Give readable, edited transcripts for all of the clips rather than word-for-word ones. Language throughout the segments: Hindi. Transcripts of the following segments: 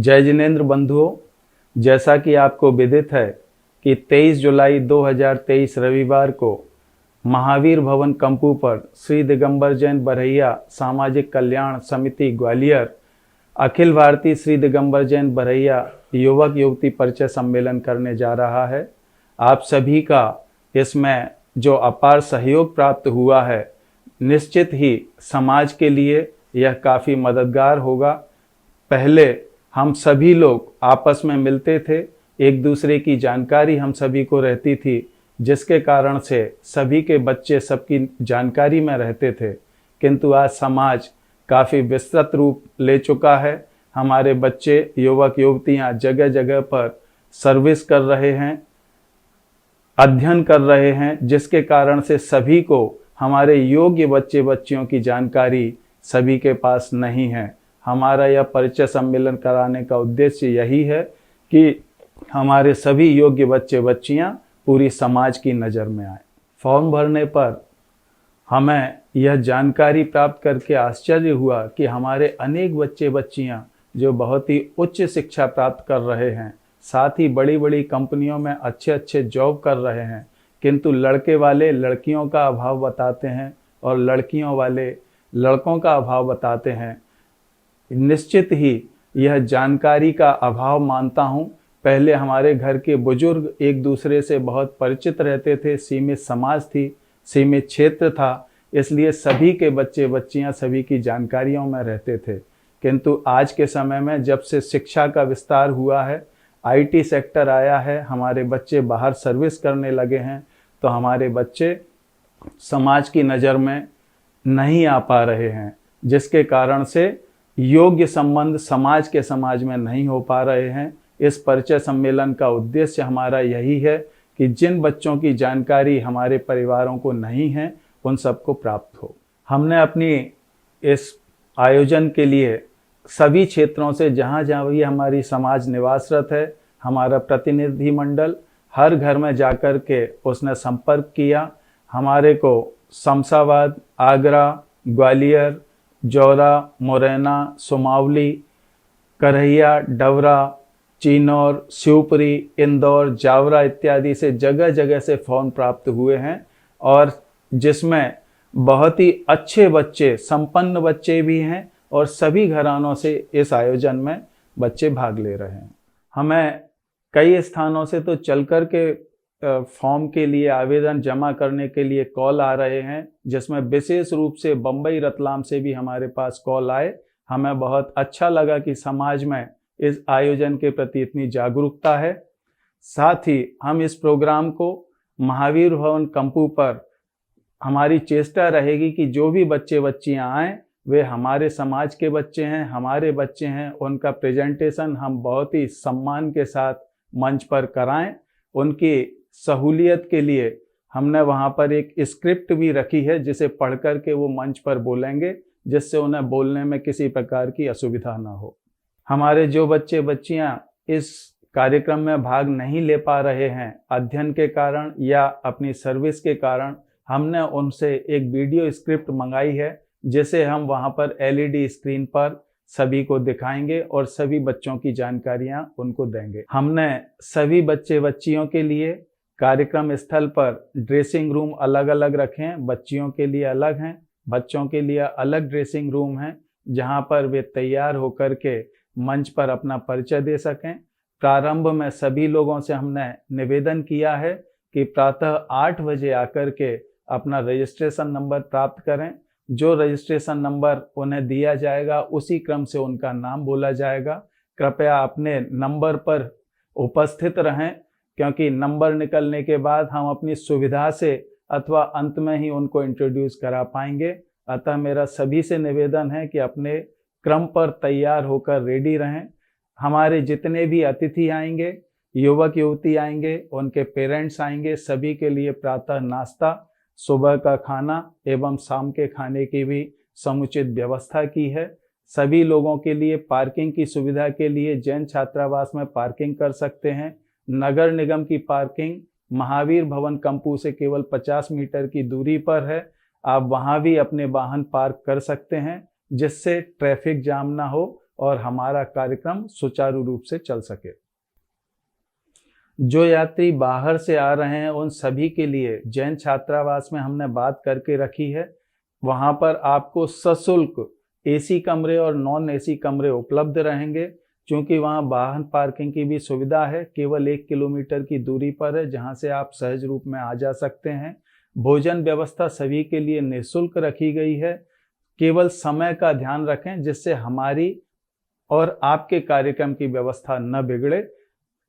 जय जिनेंद्र बंधुओं, जैसा कि आपको विदित है कि 23 जुलाई 2023 रविवार को महावीर भवन कंपू पर श्री दिगंबर जैन बरहैया सामाजिक कल्याण समिति ग्वालियर अखिल भारतीय श्री दिगंबर जैन बरहैया युवक युवती परिचय सम्मेलन करने जा रहा है। आप सभी का इसमें जो अपार सहयोग प्राप्त हुआ है, निश्चित ही समाज के लिए यह काफ़ी मददगार होगा। पहले हम सभी लोग आपस में मिलते थे, एक दूसरे की जानकारी हम सभी को रहती थी, जिसके कारण से सभी के बच्चे सबकी जानकारी में रहते थे। किंतु आज समाज काफ़ी विस्तृत रूप ले चुका है। हमारे बच्चे युवक युवतियां जगह जगह पर सर्विस कर रहे हैं, अध्ययन कर रहे हैं, जिसके कारण से सभी को हमारे योग्य बच्चे बच्चियों की जानकारी सभी के पास नहीं है। हमारा यह परिचय सम्मेलन कराने का उद्देश्य यही है कि हमारे सभी योग्य बच्चे बच्चियां पूरी समाज की नज़र में आए। फॉर्म भरने पर हमें यह जानकारी प्राप्त करके आश्चर्य हुआ कि हमारे अनेक बच्चे बच्चियां जो बहुत ही उच्च शिक्षा प्राप्त कर रहे हैं, साथ ही बड़ी बड़ी कंपनियों में अच्छे अच्छे जॉब कर रहे हैं, किंतु लड़के वाले लड़कियों का अभाव बताते हैं और लड़कियों वाले लड़कों का अभाव बताते हैं। निश्चित ही यह जानकारी का अभाव मानता हूँ। पहले हमारे घर के बुजुर्ग एक दूसरे से बहुत परिचित रहते थे, सीमित समाज थी, सीमित क्षेत्र था, इसलिए सभी के बच्चे बच्चियाँ सभी की जानकारियों में रहते थे। किंतु आज के समय में जब से शिक्षा का विस्तार हुआ है, आईटी सेक्टर आया है, हमारे बच्चे बाहर सर्विस करने लगे हैं, तो हमारे बच्चे समाज की नज़र में नहीं आ पा रहे हैं, जिसके कारण से योग्य संबंध समाज में नहीं हो पा रहे हैं। इस परिचय सम्मेलन का उद्देश्य हमारा यही है कि जिन बच्चों की जानकारी हमारे परिवारों को नहीं है, उन सबको प्राप्त हो। हमने अपनी इस आयोजन के लिए सभी क्षेत्रों से जहाँ जहाँ भी हमारी समाज निवासरत है, हमारा प्रतिनिधि मंडल हर घर में जाकर के उसने संपर्क किया। हमारे को शमशाबाद, आगरा, ग्वालियर, जौरा, मुरैना, सुमावली, करहिया, डवरा, चिनौर, शिवपुरी, इंदौर, जावरा इत्यादि से जगह जगह से फॉर्म प्राप्त हुए हैं, और जिसमें बहुत ही अच्छे बच्चे, संपन्न बच्चे भी हैं, और सभी घरानों से इस आयोजन में बच्चे भाग ले रहे हैं। हमें कई स्थानों से तो चल कर के फॉर्म के लिए आवेदन जमा करने के लिए कॉल आ रहे हैं, जिसमें विशेष रूप से बम्बई रतलाम से भी हमारे पास कॉल आए। हमें बहुत अच्छा लगा कि समाज में इस आयोजन के प्रति इतनी जागरूकता है। साथ ही हम इस प्रोग्राम को महावीर भवन कंपू पर हमारी चेष्टा रहेगी कि जो भी बच्चे बच्चियां आएँ, वे हमारे समाज के बच्चे हैं, हमारे बच्चे हैं, उनका प्रेजेंटेशन हम बहुत ही सम्मान के साथ मंच पर कराएं। उनकी सहूलियत के लिए हमने वहाँ पर एक स्क्रिप्ट भी रखी है, जिसे पढ़ कर के वो मंच पर बोलेंगे, जिससे उन्हें बोलने में किसी प्रकार की असुविधा ना हो। हमारे जो बच्चे बच्चियाँ इस कार्यक्रम में भाग नहीं ले पा रहे हैं, अध्ययन के कारण या अपनी सर्विस के कारण, हमने उनसे एक वीडियो स्क्रिप्ट मंगाई है, जिसे हम वहाँ पर एलईडी स्क्रीन पर सभी को दिखाएंगे और सभी बच्चों की जानकारियाँ उनको देंगे। हमने सभी बच्चे बच्चियों के लिए कार्यक्रम स्थल पर ड्रेसिंग रूम अलग अलग रखे हैं। बच्चियों के लिए अलग हैं, बच्चों के लिए अलग ड्रेसिंग रूम हैं, जहाँ पर वे तैयार होकर के मंच पर अपना परिचय दे सकें। प्रारंभ में सभी लोगों से हमने निवेदन किया है कि प्रातः 8 बजे आकर के अपना रजिस्ट्रेशन नंबर प्राप्त करें। जो रजिस्ट्रेशन नंबर उन्हें दिया जाएगा, उसी क्रम से उनका नाम बोला जाएगा। कृपया अपने नंबर पर उपस्थित रहें, क्योंकि नंबर निकलने के बाद हम अपनी सुविधा से अथवा अंत में ही उनको इंट्रोड्यूस करा पाएंगे। अतः मेरा सभी से निवेदन है कि अपने क्रम पर तैयार होकर रेडी रहें। हमारे जितने भी अतिथि आएंगे, युवक युवती आएंगे, उनके पेरेंट्स आएंगे, सभी के लिए प्रातः नाश्ता, सुबह का खाना एवं शाम के खाने की भी समुचित व्यवस्था की है। सभी लोगों के लिए पार्किंग की सुविधा के लिए जैन छात्रावास में पार्किंग कर सकते हैं। नगर निगम की पार्किंग महावीर भवन कंपू से केवल 50 मीटर की दूरी पर है। आप वहां भी अपने वाहन पार्क कर सकते हैं, जिससे ट्रैफिक जाम ना हो और हमारा कार्यक्रम सुचारू रूप से चल सके। जो यात्री बाहर से आ रहे हैं उन सभी के लिए जैन छात्रावास में हमने बात करके रखी है। वहां पर आपको सशुल्क एसी कमरे और नॉन एसी कमरे उपलब्ध रहेंगे, क्योंकि वहां वाहन पार्किंग की भी सुविधा है। केवल 1 किलोमीटर की दूरी पर है, जहां से आप सहज रूप में आ जा सकते हैं। भोजन व्यवस्था सभी के लिए निःशुल्क रखी गई है। केवल समय का ध्यान रखें जिससे हमारी और आपके कार्यक्रम की व्यवस्था न बिगड़े।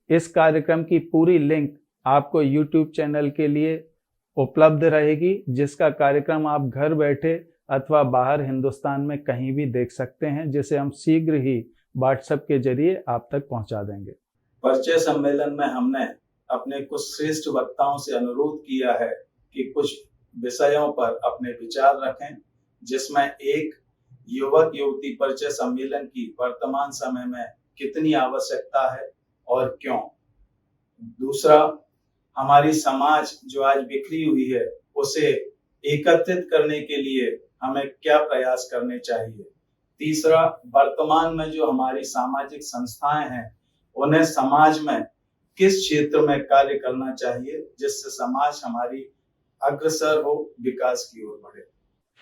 इस कार्यक्रम की पूरी लिंक आपको YouTube चैनल के लिए उपलब्ध रहेगी, जिसका कार्यक्रम आप घर बैठे अथवा बाहर हिंदुस्तान में कहीं भी देख सकते हैं, जिसे हम शीघ्र ही WhatsApp के जरिए आप तक पहुंचा देंगे। परिचय सम्मेलन में हमने अपने कुछ श्रेष्ठ वक्ताओं से अनुरोध किया है कि कुछ विषयों पर अपने विचार रखें, जिसमें एक युवक युवती परिचय सम्मेलन की वर्तमान समय में कितनी आवश्यकता है और क्यों। दूसरा, हमारी समाज जो आज बिखरी हुई है उसे एकत्रित करने के लिए हमें क्या प्रयास करने चाहिए। तीसरा, वर्तमान में जो हमारी सामाजिक संस्थाएं हैं उन्हें समाज में किस क्षेत्र में कार्य करना चाहिए जिससे समाज हमारी अग्रसर हो, विकास की ओर बढ़े।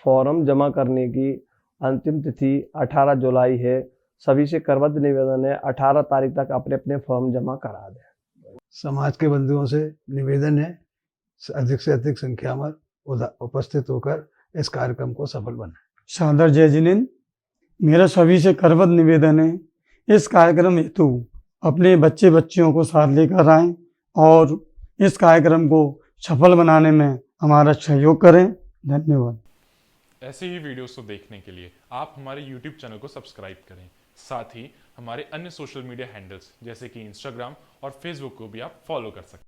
फॉर्म जमा करने की अंतिम तिथि 18 जुलाई है। सभी से करबद्ध निवेदन है 18 तारीख तक अपने अपने फॉर्म जमा करा दें। समाज के बंधुओं से निवेदन है अधिक से अधिक संख्या में उपस्थित होकर इस कार्यक्रम को सफल बनाएं। सादर जय जिनेंद्र। मेरा सभी से करबद्ध निवेदन है, इस कार्यक्रम हेतु अपने बच्चे बच्चियों को साथ लेकर आएं और इस कार्यक्रम को सफल बनाने में हमारा सहयोग करें। धन्यवाद। ऐसे ही वीडियोस को देखने के लिए आप हमारे YouTube चैनल को सब्सक्राइब करें। साथ ही हमारे अन्य सोशल मीडिया हैंडल्स जैसे कि Instagram और Facebook को भी आप फॉलो कर सकते हैं।